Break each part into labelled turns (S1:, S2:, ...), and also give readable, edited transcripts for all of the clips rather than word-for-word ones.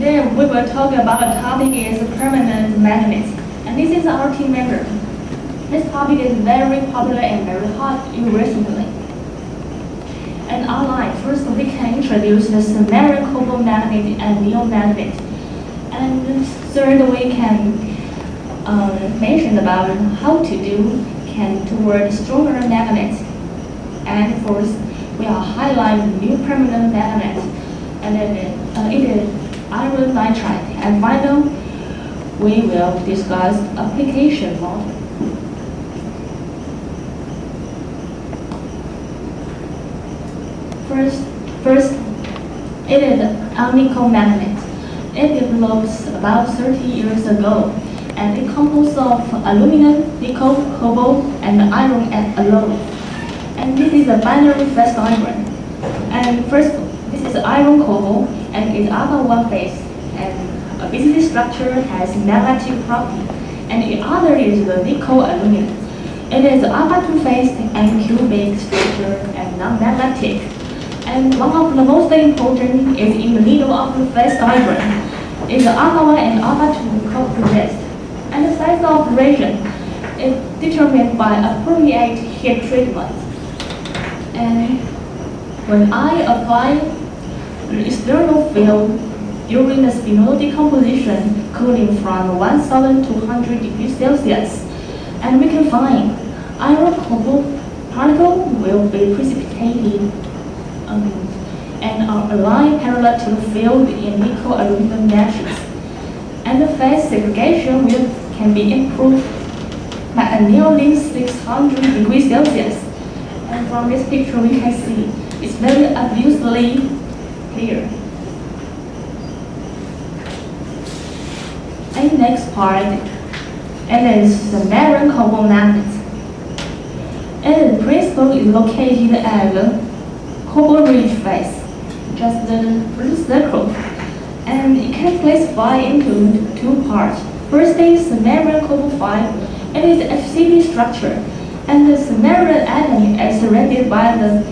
S1: Today we will talk about a topic is permanent magnets, and this is our team member. This topic is very popular and very hot recently. And online, first we can introduce the samarian cobalt magnet and neon magnet. And third, we can mention about how to do toward stronger magnets. And fourth, we will highlight new permanent magnet, and then it is iron nitride. And finally, we will discuss application model. First, it is a nickel magnet. It developed about 30 years ago, and it composed of aluminum, nickel, cobalt, and iron alone. And this is a binary phase diagram. And first, this is iron cobalt, and it's alpha 1 phase, and a basic structure has magnetic property. And the other is the nickel aluminum. It is alpha 2 phase and cubic structure and non-magnetic. And one of the most important is in the middle of the phase diagram is the alpha 1 and alpha 2 coexist. And the size of the region is determined by appropriate heat treatment. And when I apply the external field during the spinel decomposition cooling from 1200 degrees Celsius, and we can find iron cobalt particle will be precipitated and are aligned parallel to the field in nickel aluminum matches. And the phase segregation can be improved by nearly 600 degrees Celsius. And from this picture we can see it's very obviously clear. And next part, it is samarian cobalt magnet. And the principle is located at the cobalt-rich phase, just the first circle, and it can classify into two parts. First is samarian cobalt 5, it is FCP structure, and the samarian atom is surrounded by the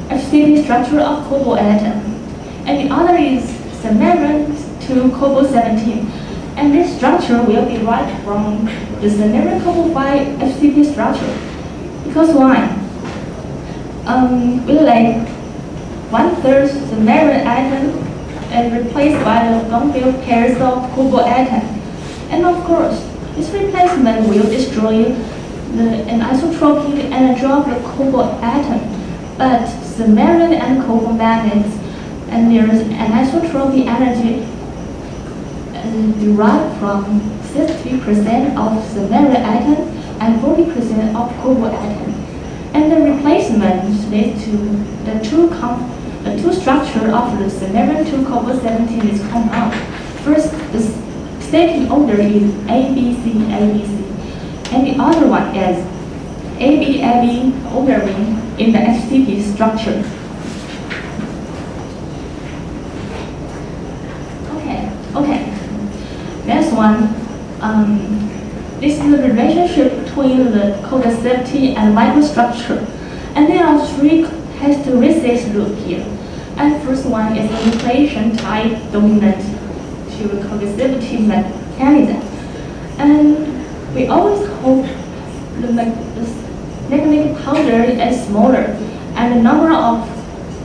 S1: FCP structure of cobalt atom. And the other is samarian to cobalt 17, and this structure will be derived from the samarian cobalt 5 FCP structure. Because why? We like 1/3 samarian atom is replaced by the lone pairs of cobalt atom. And of course, this replacement will destroy the anisotropic energy of the cobalt atom. But samarian and cobalt magnets, and there is anisotropic energy derived from 60% of samarian atom and 40% of cobalt atom. And the replacement leads to the two structure of the samarian to cobalt 17 is compound. First, the stacking order is ABC, ABC, and the other one is AB, AB ordering in the FCP structure. Okay. Next one. This is the relationship between the coercivity and microstructure. And there are three hysteresis loops here. And first one is the nucleation type dominant to the coercivity mechanism. And we always hope the magnetic powder is smaller and the number of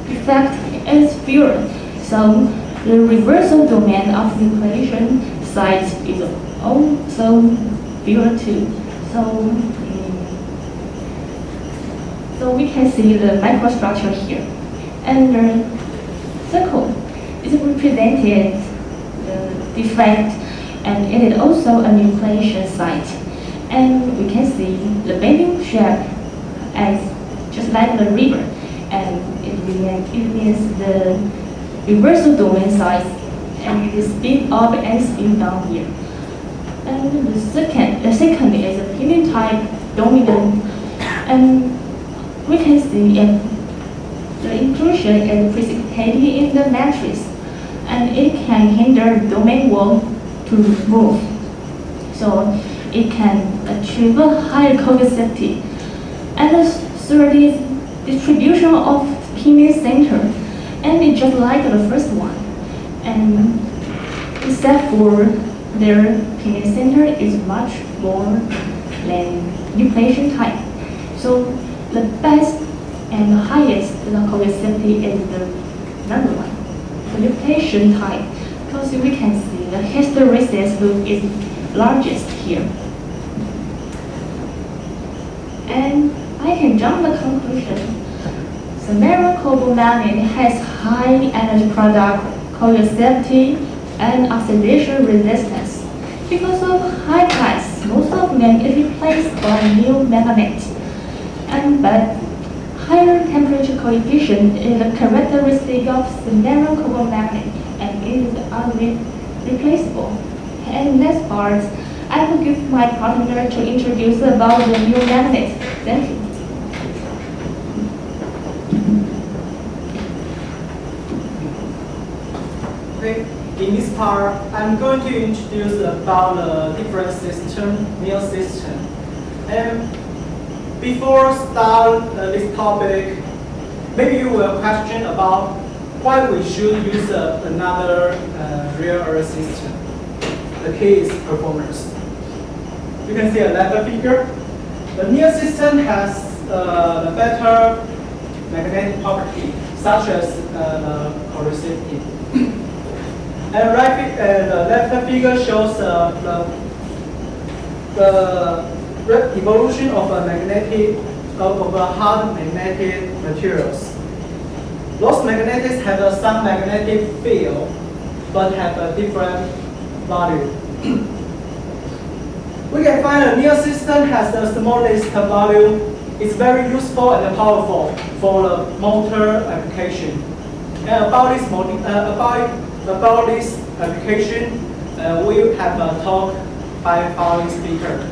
S1: defects is fewer. So the reversal domain of nucleation sites is also fewer too. So we can see the microstructure here. And the circle is represented the defect, and it is also a nucleation site. And we can see the bending shape as just like the river, and it means the reversal domain size, and it is speed up and speed down here. And the second is a pinion type dominant, and we can see the inclusion is precipitated in the matrix, and it can hinder the domain wall to move. So it can achieve a higher coercivity. And the third is distribution of pinion center, and it's just like the first one. And except for their pin center is much more than nucleation type. So the best and highest coercivity is the number one, the nucleation type, because we can see the hysteresis loop is largest here. And I can jump the conclusion. The mercurial magnet has high energy product coercivity and oxidation resistance. Because of high price, most of them is replaced by new magnet. But higher temperature coefficient is a characteristic of the mercurial magnet and is unreplaceable. And next part, I will give my partner to introduce about the new magnet. Thank you.
S2: Okay, in this part, I'm going to introduce about the different system, meal system. And before start this topic, maybe you will question about why we should use another real earth system. The key is performance. You can see a left figure. The near system has the better magnetic property, such as the coercivity. And the left figure shows the evolution of hard magnetic materials. Those magnets have some magnetic field, but have a different value. We can find a near system has the smallest value. It's very useful and powerful for the motor application. And about this application, we have a talk by following speaker.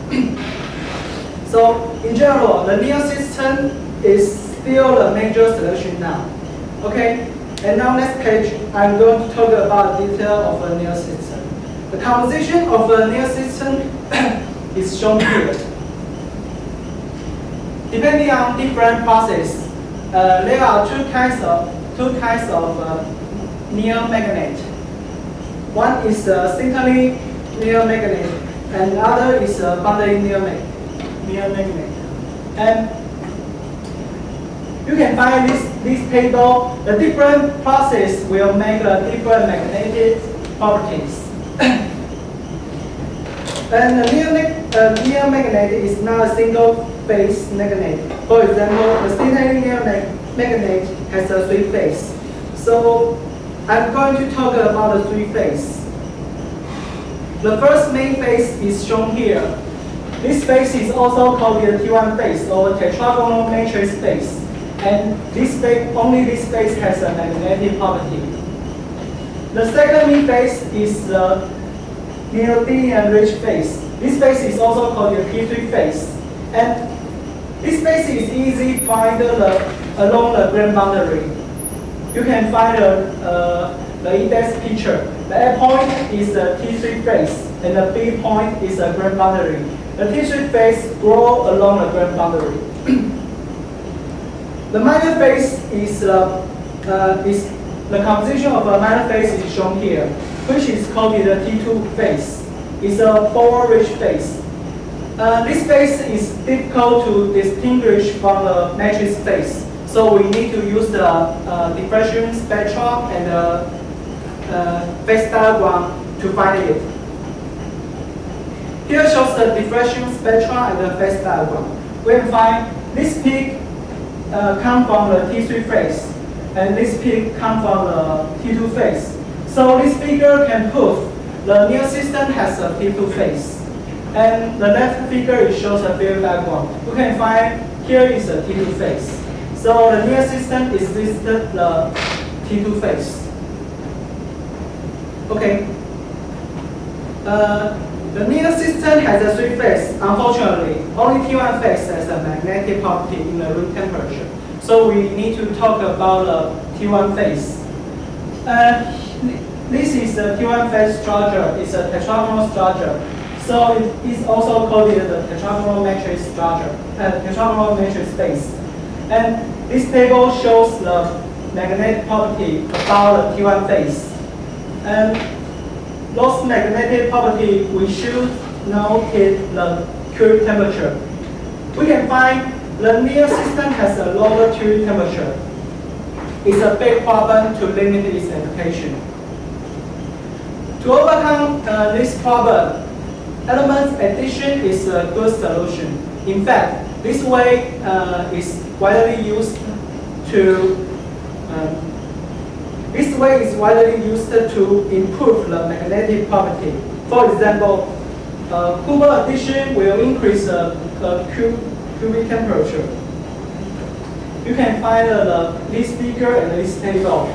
S2: So in general, the near system is still the major solution now. Okay, and now next page, I'm going to talk about the detail of the near system. The composition of the near system is shown here. Depending on different process, there are two kinds of near magnet. One is a singly near magnet, and the other is a bundling near magnet. And you can find this table. The different process will make different magnetic properties. And the near magnet is not a single phase magnet. For example, the singly near magnet has a three phase. So I'm going to talk about the three phase. The first main phase is shown here. This phase is also called the T1 phase or tetragonal matrix phase. And only this phase has a magnetic property. The second main phase is the neodymium rich phase. This phase is also called the T3 phase. And this phase is easy to find along the grain boundary. You can find the index picture. The A point is the T3 phase, and the B point is the grain boundary. The T3 phase grows along the grain boundary. The minor phase is the composition of a minor phase is shown here, which is called the T2 phase. It's a forward-rich phase. This phase is difficult to distinguish from the matrix phase, so we need to use the diffraction spectrum and the phase diagram to find it. Here shows the diffraction spectrum and the phase diagram. We can find this peak come from the T3 phase, and this peak come from the T2 phase. So this figure can prove the near system has a T2 phase. And the left figure shows a field diagram. You can find here is a T2 phase. So the near system is listed the T2 phase. Okay. The near system has a three phase. Unfortunately, only T1 phase has a magnetic property in the room temperature. So we need to talk about the T1 phase. This is the T1 phase structure. It's a tetragonal structure. So it is also called the tetragonal matrix structure, tetragonal matrix phase. And this table shows the magnetic property about the T1 phase. And those magnetic property, we should know is the curie temperature. We can find the near system has a lower curie temperature. It's a big problem to limit its application. To overcome this problem, element addition is a good solution. In fact, this way is widely used to improve the magnetic property. For example, Cooper addition will increase the curie temperature. You can find this figure and this table.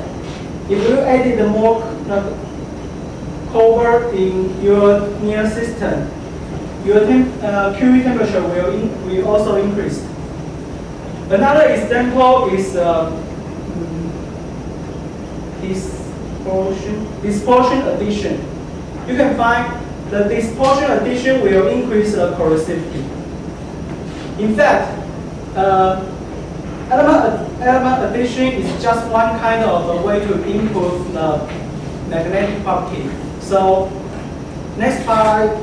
S2: If you added more Cooper in your near system, your curie temperature will also increase. Another example is dispersion addition. You can find the dispersion addition will increase the corrosivity. In fact, element addition is just one kind of a way to improve the magnetic property. So next part,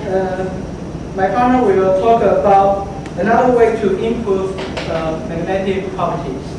S2: my partner will talk about another way to improve magnetic properties.